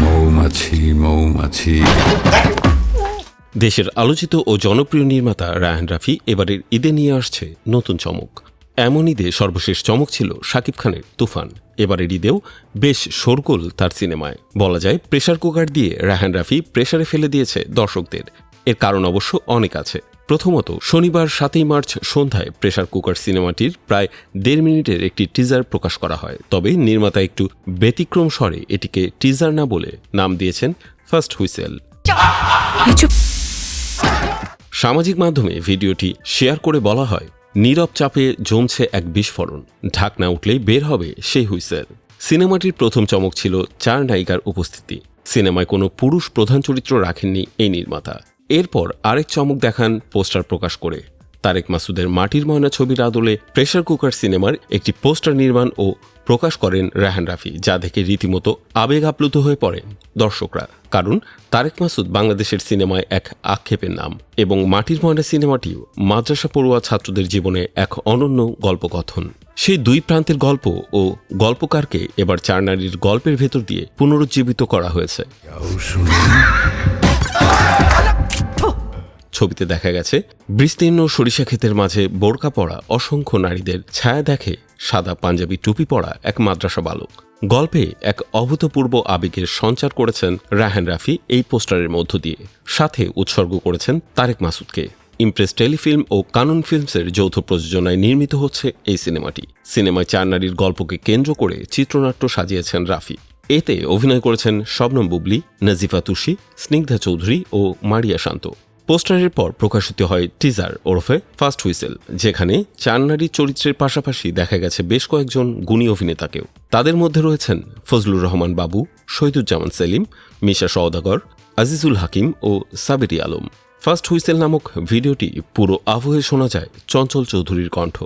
মৌমাছি মৌমাছি। দেশের আলোচিত ও জনপ্রিয় নির্মাতা রায়হান রাফি এবারের ঈদে নিয়ে আসছে নতুন চমক। এমন ঈদে সর্বশেষ চমক ছিল শাকিব খানের তুফান। এবারের ঈদেও বেশ শোরগোল তার সিনেমায়। বলা যায় প্রেসার কুকার দিয়ে রায়হান রাফি প্রেসারে ফেলে দিয়েছে দর্শকদের। এর কারণ অবশ্য অনেক আছে। প্রথমত, শনিবার 7ই মার্চ সন্ধ্যায় প্রেসার কুকার সিনেমাটির প্রায় 1.5 মিনিটের একটি টিজার প্রকাশ করা হয়। তবে নির্মাতা একটু ব্যতিক্রম স্বরে এটিকে টিজার না বলে নাম দিয়েছেন ফার্স্ট হুইসেল। সামাজিক মাধ্যমে ভিডিওটি শেয়ার করে বলা হয়, নীরব চাপে জমছে এক বিস্ফোরণ, ঢাকনা উঠলেই বের হবে সেই হুইসেল। সিনেমাটির প্রথম চমক ছিল 4 নায়িকার উপস্থিতি। সিনেমায় কোনো পুরুষ প্রধান চরিত্র রাখেননি এই নির্মাতা। এরপর আরেক চমক দেখান পোস্টার প্রকাশ করে। তারেক মাসুদের মাটির ময়না ছবির আদলে প্রেসার কুকার সিনেমার একটি পোস্টার নির্মাণ ও প্রকাশ করেন রায়হান রাফি, যা দেখে রীতিমতো আবেগ আপ্লুত হয়ে পড়েন দর্শকরা। কারণ তারেক মাসুদ বাংলাদেশের সিনেমায় এক আক্ষেপের নাম এবং মাটির ময়না সিনেমাটিও মাদ্রাসা পড়ুয়া ছাত্রদের জীবনে এক অনন্য গল্পকথন। সেই দুই প্রান্তের গল্প ও গল্পকারকে এবার 4 নারীর গল্পের ভেতর দিয়ে পুনরুজ্জীবিত করা হয়েছে। ছবিতে দেখা গেছে বিস্তীর্ণ সরিষা ক্ষেতের মাঝে বোরকা পরা অসংখ্য নারীদের ছায়া দেখে সাদা পাঞ্জাবি টুপি পরা এক মাদ্রাসা বালক। গল্পে এক অভূতপূর্ব আবেগের সঞ্চার করেছেন রায়হান রাফি এই পোস্টারের মধ্য দিয়ে। সাথে উৎসর্গ করেছেন তারেক মাসুদকে। ইমপ্রেস টেলিফিল্ম ও কানন ফিল্মসের যৌথ প্রযোজনায় নির্মিত হচ্ছে এই সিনেমাটি। সিনেমায় 4 নারীর গল্পকে কেন্দ্র করে চিত্রনাট্য সাজিয়েছেন রাফি। এতে অভিনয় করেছেন শবনম বুবলি, নাজিফা তুষি, স্নিগ্ধা চৌধুরী ও মারিয়া শান্ত। পোস্টারের পর প্রকাশিত হয় টিজার ওরফে ফার্স্ট হুইসেল, যেখানে 4 নারী চরিত্রের পাশাপাশি দেখা গেছে বেশ কয়েকজন গুণী অভিনেতাকেও। তাদের মধ্যে রয়েছেন ফজলুর রহমান বাবু, শহীদুজ্জামান সেলিম, মিশা সওদাগর, আজিজুল হাকিম ও সাবেরি আলম। ফার্স্ট হুইসেল নামক ভিডিওটি পুরো আবহে শোনা যায় চঞ্চল চৌধুরীর কণ্ঠ।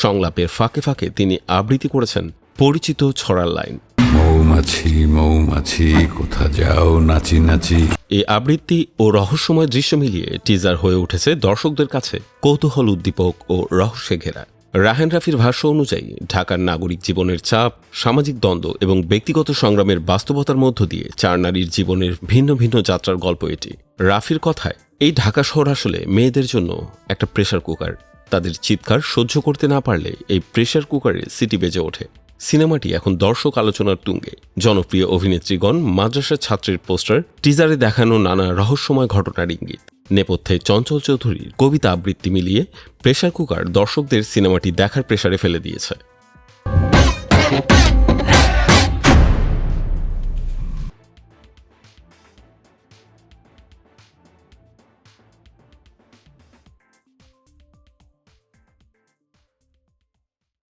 সংলাপের ফাঁকে ফাঁকে তিনি আবৃত্তি করেছেন পরিচিত ছড়ার লাইন, মৌমাছি মৌমাছি কোথা যাও নাচি নাচি। এই আবৃত্তি ও রহস্যময় দৃশ্য মিলিয়ে টিজার হয়ে উঠেছে দর্শকদের কাছে কৌতূহল উদ্দীপক ও রহস্যে ঘেরা। রায়হান রাফির ভাষ্য অনুযায়ী ঢাকার নাগরিক জীবনের চাপ, সামাজিক দ্বন্দ্ব এবং ব্যক্তিগত সংগ্রামের বাস্তবতার মধ্য দিয়ে 4 নারীর জীবনের ভিন্ন ভিন্ন যাত্রার গল্প এটি। রাফির কথায়, এই ঢাকা শহর আসলে মেয়েদের জন্য একটা প্রেসার কুকার। তাদের চিৎকার সহ্য করতে না পারলে এই প্রেসার কুকারে সিটি বেজে ওঠে। সিনেমাটি এখন দর্শক আলোচনার তুঙ্গে। জনপ্রিয় অভিনেত্রীগণ, মাদ্রাসার ছাত্রের পোস্টার, টিজারে দেখানো নানা রহস্যময় ঘটনার ইঙ্গিত, নেপথ্যে চঞ্চল চৌধুরীর কবিতা আবৃত্তি মিলিয়ে প্রেসার কুকার দর্শকদের সিনেমাটি দেখার প্রেসারে ফেলে দিয়েছে।